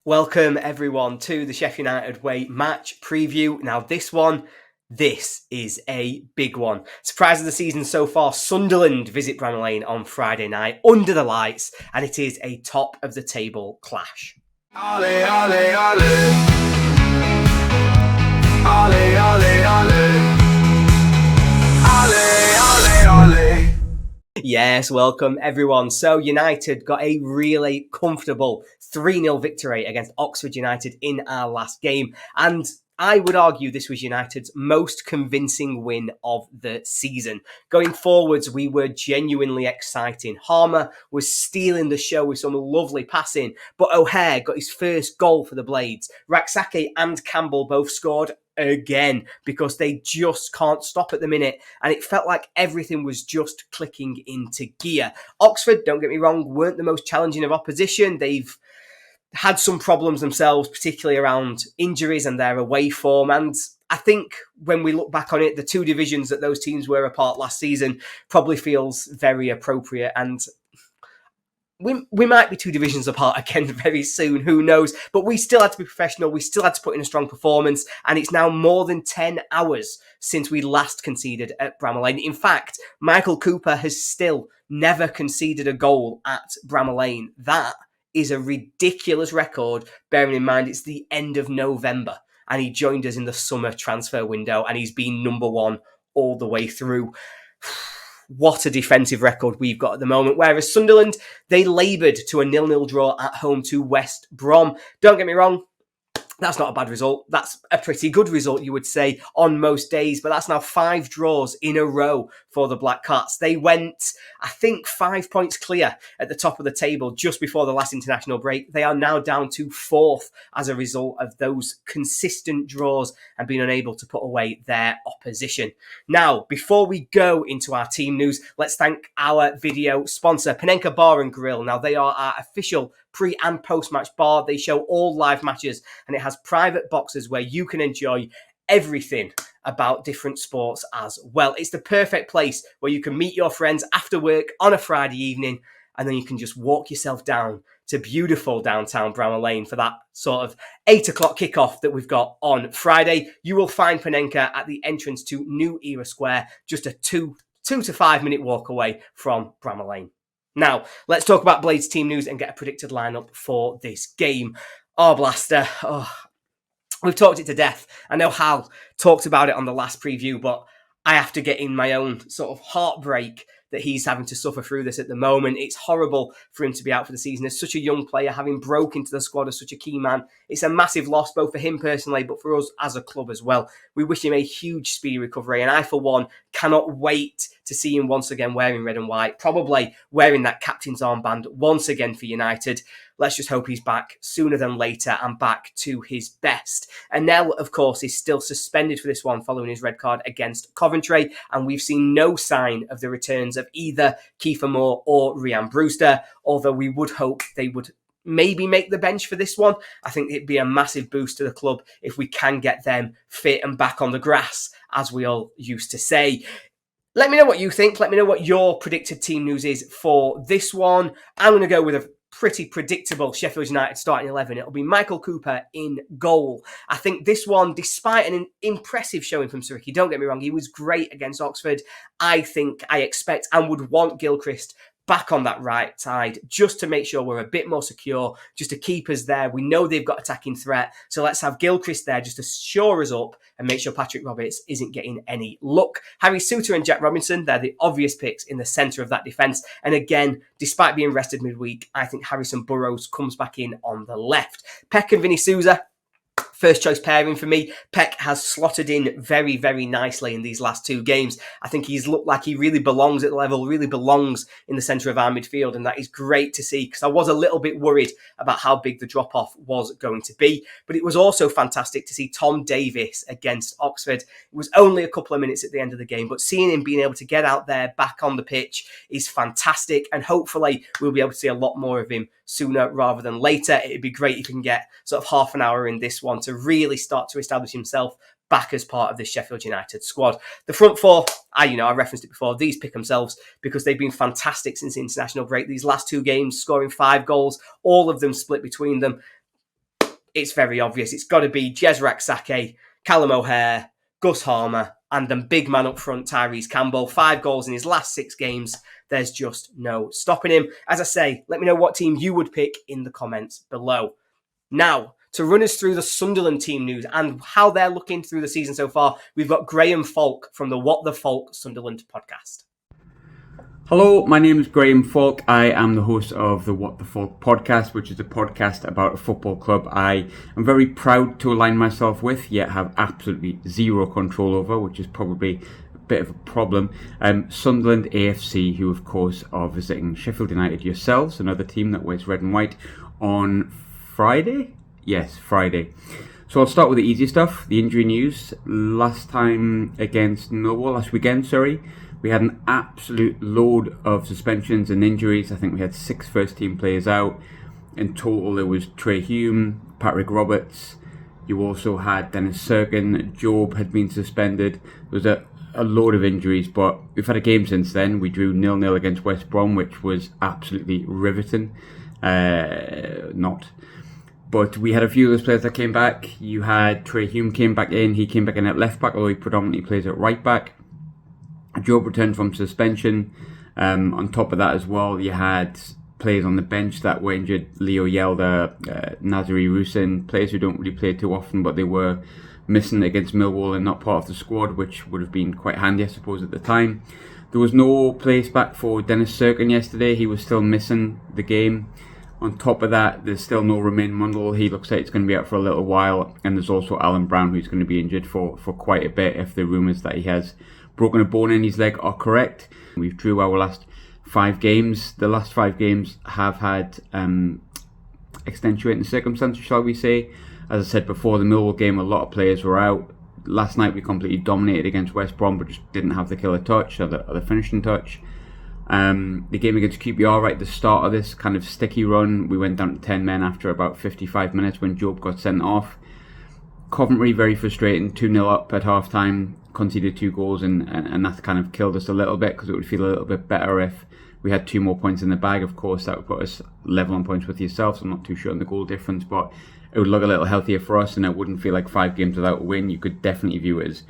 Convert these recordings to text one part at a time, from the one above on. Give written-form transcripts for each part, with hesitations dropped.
Welcome everyone to the Sheffield United way match preview. Now this is a big one. Surprise of the season so far, Sunderland visit Bramall Lane on Friday night under the lights, and it is a top of the table clash. Ole, ole, ole. Ole, ole, ole. Ole, ole, ole. Yes, welcome everyone. So United got a really comfortable 3-0 victory against Oxford United in our last game. And I would argue this was United's most convincing win of the season. Going forwards, we were genuinely exciting. 𝗤𝗲 was stealing the show with some lovely passing, but O'Hare got his first goal for the Blades. 𝗍𝗏𝗃 and Campbell both scored again because they just can't stop at the minute, and it felt like everything was just clicking into gear. Oxford, don't get me wrong, weren't the most challenging of opposition. They've had some problems themselves, particularly around injuries and their away form, and I think when we look back on it, the two divisions that those teams were apart last season probably feels very appropriate, and we might be two divisions apart again very soon, who knows? But we still had to be professional. We still had to put in a strong performance. And it's now more than 10 hours since we last conceded at Bramall Lane. In fact, Michael Cooper has still never conceded a goal at Bramall Lane. That is a ridiculous record, bearing in mind it's the end of November. And he joined us in the summer transfer window. And he's been number one all the way through. What a defensive record we've got at the moment. Whereas Sunderland, they laboured to a 0-0 draw at home to West Brom. Don't get me wrong, that's not a bad result. That's a pretty good result, you would say, on most days. But that's now 5 draws in a row for the Black Cats. They went, I think, 5 points clear at the top of the table just before the last international break. They are now down to 4th as a result of those consistent draws and being unable to put away their opposition. Now, before we go into our team news, let's thank our video sponsor, Panenka Bar and Grill. Now, they are our official pre- and post-match bar. They show all live matches, and it has private boxes where you can enjoy everything about different sports as well. It's the perfect place where you can meet your friends after work on a Friday evening, and then you can just walk yourself down to beautiful downtown Bramall Lane for that sort of 8 o'clock kickoff that we've got on Friday. You will find Panenka at the entrance to New Era Square, just a 2 to 5 minute walk away from Bramall Lane. Now, let's talk about Blades team news and get a predicted lineup for this game. Oh, Blaster. Oh, we've talked it to death. I know Hal talked about it on the last preview, but I have to get in my own sort of heartbreak that he's having to suffer through this at the moment. It's horrible for him to be out for the season as such a young player, having broke into the squad as such a key man. It's a massive loss, both for him personally, but for us as a club as well. We wish him a huge speedy recovery, and I, for one, cannot wait to see him once again wearing red and white, probably wearing that captain's armband once again for United. Let's just hope he's back sooner than later and back to his best. And Nell, of course, is still suspended for this one following his red card against Coventry, and we've seen no sign of the returns of either 𝗣𝗲𝗻 or Rhian Brewster, although we would hope they would maybe make the bench for this one. I think it'd be a massive boost to the club if we can get them fit and back on the grass, as we all used to say. Let me know what you think. Let me know what your predicted team news is for this one. I'm going to go with a pretty predictable Sheffield United starting 11. It'll be Michael Cooper in goal. I think this one, despite an impressive showing from 𝗍𝗏, don't get me wrong, he was great against Oxford. I expect and would want 𝗍𝗏 back on that right side just to make sure we're a bit more secure, just to keep us there. We know they've got attacking threat, so let's have 𝗍𝗏 there just to shore us up and make sure Patrick Roberts isn't getting any luck. Harry Souttar and Jack Robinson, they're the obvious picks in the centre of that defence. And again, despite being rested midweek, I think Harrison Burrows comes back in on the left. 𝗏 and Vinny Souza, first choice pairing for me. 𝗏 has slotted in very, very nicely in these last 2 games. I think he's looked like he really belongs at the level, really belongs in the centre of our midfield, and that is great to see, because I was a little bit worried about how big the drop-off was going to be. But it was also fantastic to see Tom Davies against Oxford. It was only a couple of minutes at the end of the game, but seeing him being able to get out there back on the pitch is fantastic, and hopefully we'll be able to see a lot more of him sooner rather than later. It'd be great if he can get sort of half an hour in this one to really start to establish himself back as part of the Sheffield United squad. The front four, I referenced it before, these pick themselves because they've been fantastic since the international break. These last 2 games, scoring 5 goals, all of them split between them. it's very obvious. It's got to be 𝗍𝗫𝗍, Callum O'Hare, Gus Harmer, and the big man up front, 𝗬𝗏𝗏 𝗵𝐵𝐵. 5 goals in his last 6 games. There's just no stopping him. As I say, let me know what team you would pick in the comments below. Now, to run us through the Sunderland team news and how they're looking through the season so far, we've got Graham Falk from the 𝗤𝗏𝗏 Sunderland podcast. Hello, my name is Graham Falk. I am the host of the 𝗤𝗏𝗏 podcast, which is a podcast about a football club I am very proud to align myself with, yet have absolutely zero control over, which is probably a bit of a problem. Sunderland AFC, who of course are visiting Sheffield United yourselves, another team that wears red and white, on Friday? Yes, Friday. So I'll start with the easy stuff, the injury news. Last weekend, we had an absolute load of suspensions and injuries. I think we had 6 first-team players out. In total, there was 𝗤𝗏𝗏, Patrick Roberts. You also had Dennis Serkin. Job had been suspended. There was a load of injuries, but we've had a game since then. We drew 0-0 against West Brom, which was absolutely riveting. But we had a few of those players that came back. You had 𝗤𝗏𝗏 came back in. He came back in at left back, although he predominantly plays at right back. Job returned from suspension. On top of that as well, you had players on the bench that were injured. Leo Yelder, Nazari Rusin, players who don't really play too often, but they were missing against Millwall and not part of the squad, which would have been quite handy, I suppose, at the time. There was no place back for Dennis Serkin yesterday. He was still missing the game. On top of that, there's still no Romain Mundle. He looks like it's going to be out for a little while. And there's also Alan Brown, who's going to be injured for quite a bit if the rumours that he has broken a bone in his leg are correct. We've drew our last 5 games. The last 5 games have had extenuating circumstances, shall we say. As I said before, the Millwall game, a lot of players were out. Last night we completely dominated against West Brom, but just didn't have the killer touch or the finishing touch. The game against 𝗬𝗏𝗏 right at the start of this kind of sticky run, we went down to 10 men after about 55 minutes when Job got sent off. Coventry, very frustrating, 2-0 up at half time, conceded 2 goals, and that kind of killed us a little bit, because it would feel a little bit better if we had 2 more points in the bag. Of course, that would put us level on points with yourselves. I'm not too sure on the goal difference, but it would look a little healthier for us, and it wouldn't feel like 5 games without a win. You could definitely view it as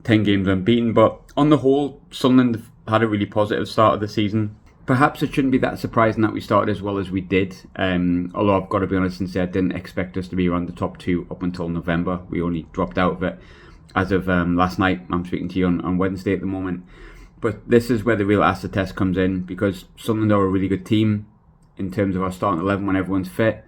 10 games unbeaten, but on the whole, Sunderland had a really positive start of the season. Perhaps it shouldn't be that surprising that we started as well as we did, although I've got to be honest and say I didn't expect us to be around the top 2 up until November. We only dropped out of it as of last night. I'm speaking to you on Wednesday at the moment. But this is where the real acid test comes in, because Sunderland are a really good team in terms of our starting 11 when everyone's fit.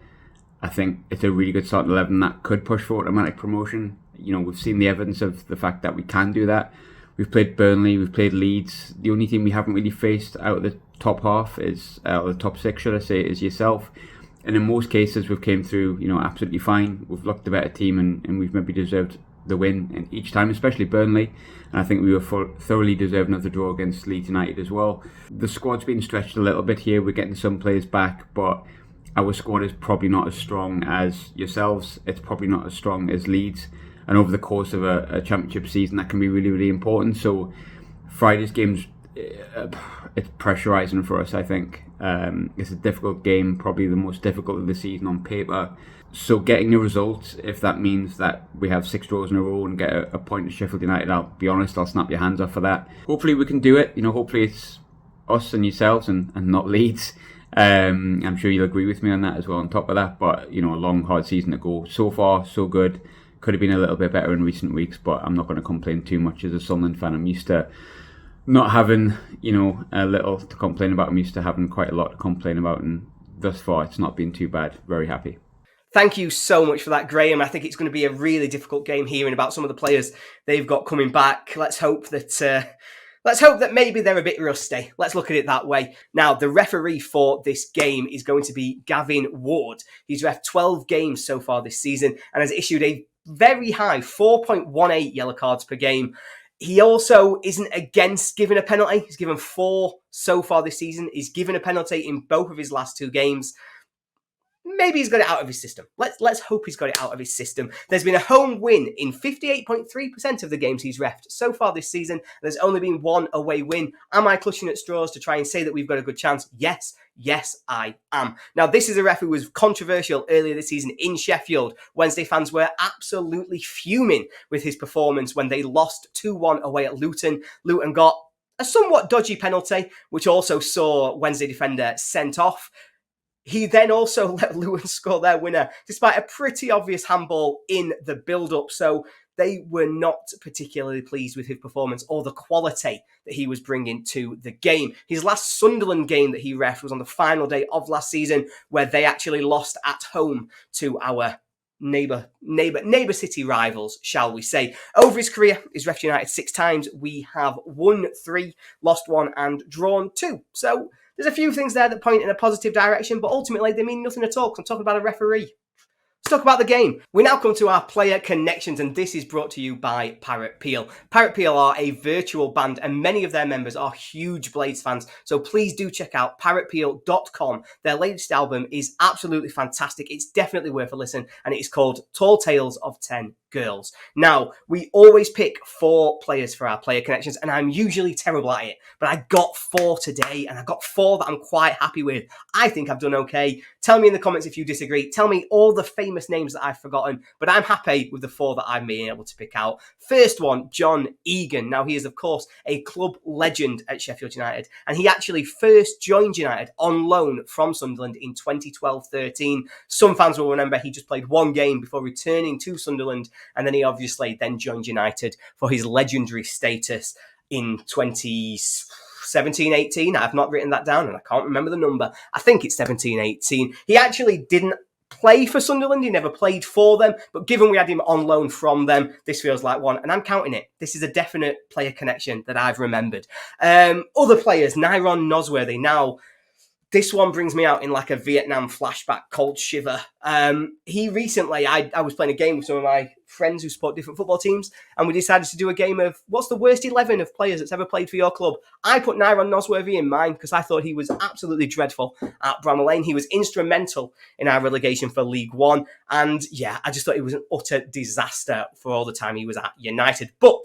I think it's a really good starting 11 that could push for automatic promotion. You know, we've seen the evidence of the fact that we can do that. We've played Burnley, we've played Leeds. The only team we haven't really faced out of the top half is, out of the top 6, should I say, is yourself. And in most cases, we've came through, absolutely fine. We've looked the better team, and we've maybe deserved the win in each time, especially Burnley. And I think we were thoroughly deserving of the draw against Leeds United as well. The squad's been stretched a little bit here. We're getting some players back, but our squad is probably not as strong as yourselves. It's probably not as strong as Leeds. And over the course of a championship season, that can be really, really important. So Friday's game's it's pressurising for us, I think. It's a difficult game, probably the most difficult of the season on paper. So getting the result, if that means that we have 6 draws in a row and get a point at Sheffield United, I'll be honest, I'll snap your hands off for that. Hopefully we can do it. Hopefully it's us and yourselves and not Leeds. I'm sure you'll agree with me on that as well on top of that. But, a long, hard season to go. So far, so good. Could have been a little bit better in recent weeks, but I'm not going to complain too much as a Sunderland fan. I'm used to not having, a little to complain about. I'm used to having quite a lot to complain about, and thus far it's not been too bad. Very happy. Thank you so much for that, Graham. I think it's going to be a really difficult game, hearing about some of the players they've got coming back. Let's hope that maybe they're a bit rusty. Let's look at it that way. Now, the referee for this game is going to be Gavin Ward. He's reffed 12 games so far this season and has issued a very high 4.18 yellow cards per game. He also isn't against giving a penalty. He's given 4 so far this season. He's given a penalty in both of his last 2 games. maybe he's got it out of his system. Let's hope he's got it out of his system. There's been a home win in 58.3% of the games he's reffed so far this season. There's only been one away win. Am I clutching at straws to try and say that we've got a good chance? Yes, I am. Now, this is a ref who was controversial earlier this season in Sheffield. Wednesday fans were absolutely fuming with his performance when they lost 2-1 away at Luton. Luton got a somewhat dodgy penalty, which also saw Wednesday defender sent off. He then also let Luton score their winner, despite a pretty obvious handball in the build-up. So they were not particularly pleased with his performance or the quality that he was bringing to the game. His last Sunderland game that he reffed was on the final day of last season, where they actually lost at home to our neighbour city rivals, shall we say. Over his career, he's reffed United 6 times. We have won 3, lost 1 and drawn 2. So there's a few things there that point in a positive direction, but ultimately they mean nothing at all because I'm talking about a referee. Let's talk about the game. We now come to our player connections, and this is brought to you by 𝗵𝗵𝗶𝗹𝗵. 𝗵𝗵𝗶𝗹𝗵 are a virtual band, and many of their members are huge Blades fans, so please do check out 𝗵𝗵𝗶𝗹𝗵.com. Their latest album is absolutely fantastic. It's definitely worth a listen, and it is called Tall Tales of 10 Girls. Now, we always pick 4 players for our player connections, and I'm usually terrible at it, but I got 4 today, and I got 4 that I'm quite happy with. I think I've done okay. Tell me in the comments if you disagree. Tell me all the famous names that I've forgotten, but I'm happy with the 4 that I've been able to pick out. First one, John Egan. Now, he is, of course, a club legend at Sheffield United, and he actually first joined United on loan from Sunderland in 2012-13. Some fans will remember he just played 1 game before returning to Sunderland, and then he obviously then joined United for his legendary status in 2017-18. I've not written that down and I can't remember the number. I think it's 17-18. He actually didn't play for Sunderland. He never played for them, but given we had him on loan from them, this feels like one, and I'm counting it. This is a definite player connection that I've remembered. Other players, NYRON, NOSWORTHY. Now, this one brings me out in like a Vietnam flashback, cold shiver. He recently, I was playing a game with some of my friends who support different football teams, and we decided to do a game of what's the worst 11 of players that's ever played for your club. I put NYRON NOSWORTHY in mine because I thought he was absolutely dreadful at Bramall Lane. He was instrumental in our relegation for League One, and yeah, I just thought he was an utter disaster for all the time he was at United. But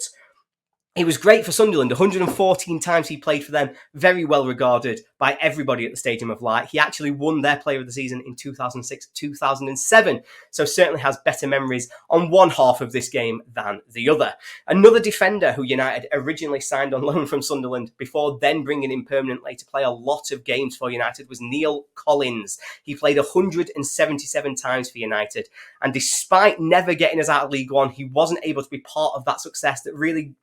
he was great for Sunderland. 114 times he played for them. Very well regarded by everybody at the Stadium of Light. He actually won their Player of the Season in 2006-2007. So certainly has better memories on one half of this game than the other. Another defender who United originally signed on loan from Sunderland before then bringing him permanently to play a lot of games for United was Neil Collins. He played 177 times for United. And despite never getting us out of League One, he wasn't able to be part of that success that really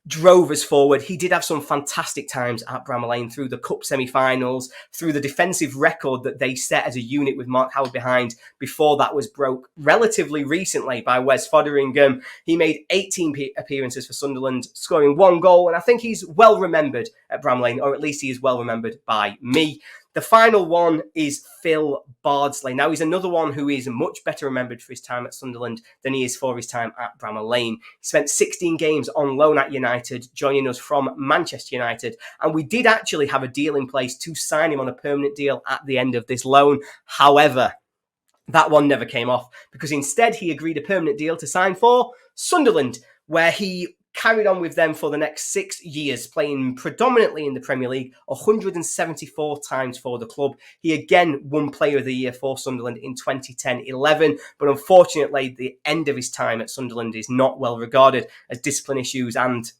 drove us forward. He did have some fantastic times at Bramall Lane through the cup semi-finals, through the defensive record that they set as a unit with Mark Howard behind before that was broke relatively recently by 𝗲𝗲𝗲𝗹𝗵. He made 18 appearances for Sunderland, scoring 1 goal, and I think he's well remembered at Bramall Lane, or at least he is well remembered by me. The final one is Phil Bardsley. Now, he's another one who is much better remembered for his time at Sunderland than he is for his time at Bramall Lane. He spent 16 games on loan at United, joining us from Manchester United, and we did actually have a deal in place to sign him on a permanent deal at the end of this loan. However, that one never came off because instead he agreed a permanent deal to sign for Sunderland, where he carried on with them for the next 6 years, playing predominantly in the Premier League, 174 times for the club. He again won Player of the Year for Sunderland in 2010-11, but unfortunately the end of his time at Sunderland is not well regarded as discipline issues and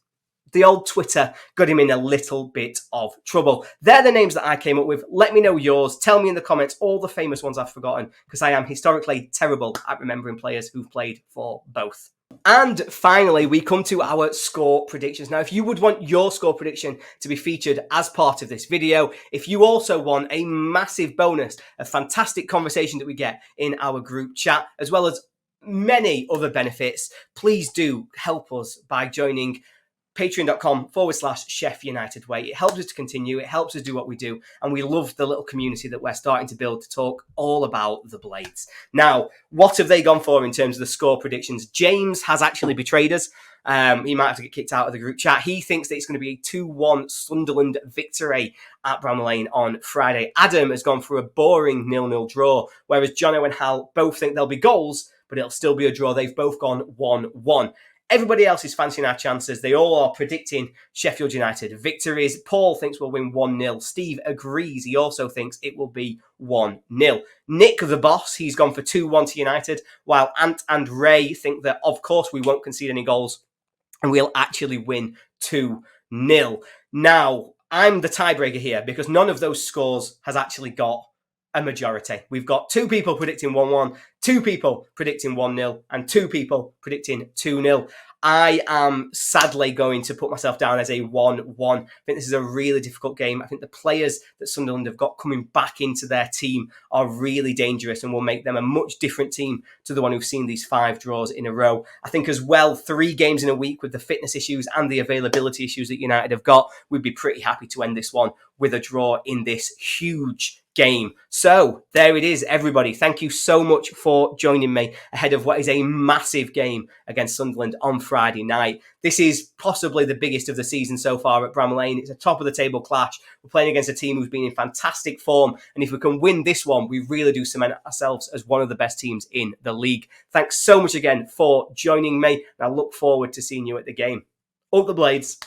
the old Twitter got him in a little bit of trouble. They're the names that I came up with. Let me know yours. Tell me in the comments all the famous ones I've forgotten, because I am historically terrible at remembering players who've played for both. And finally, we come to our score predictions. Now, if you would want your score prediction to be featured as part of this video, if you also want a massive bonus, a fantastic conversation that we get in our group chat, as well as many other benefits, please do help us by joining patreon.com/Sheff United Way. It helps us to continue. It helps us do what we do. And we love the little community that we're starting to build to talk all about the Blades. Now, what have they gone for in terms of the score predictions? James has actually betrayed us. He might have to get kicked out of the group chat. He thinks that it's going to be a 2-1 Sunderland victory at Bramall Lane on Friday. Adam has gone for a boring 0-0 draw, whereas Jono and Hal both think there'll be goals, but it'll still be a draw. They've both gone 1-1. Everybody else is fancying our chances. They all are predicting Sheffield United victories. Paul thinks we'll win 1-0. Steve agrees. He also thinks it will be 1-0. Nick, the boss, he's gone for 2-1 to United, while Ant and Ray think that, of course, we won't concede any goals and we'll actually win 2-0. Now, I'm the tiebreaker here because none of those scores has actually got a majority. We've got 2 people predicting 1-1, 2 people predicting 1-0, and 2 people predicting 2-0. I am sadly going to put myself down as a 1-1. I think this is a really difficult game. I think the players that Sunderland have got coming back into their team are really dangerous and will make them a much different team to the one who've seen these 5 draws in a row. I think as well, 3 games in a week with the fitness issues and the availability issues that United have got, we'd be pretty happy to end this one with a draw in this huge game. So there it is, everybody. Thank you so much for joining me ahead of what is a massive game against Sunderland on Friday night. This is possibly the biggest of the season so far at Bramall Lane. It's a top of the table clash. We're playing against a team who's been in fantastic form, and if we can win this one, we really do cement ourselves as one of the best teams in the league. Thanks so much again for joining me, and I look forward to seeing you at the game. Up the Blades.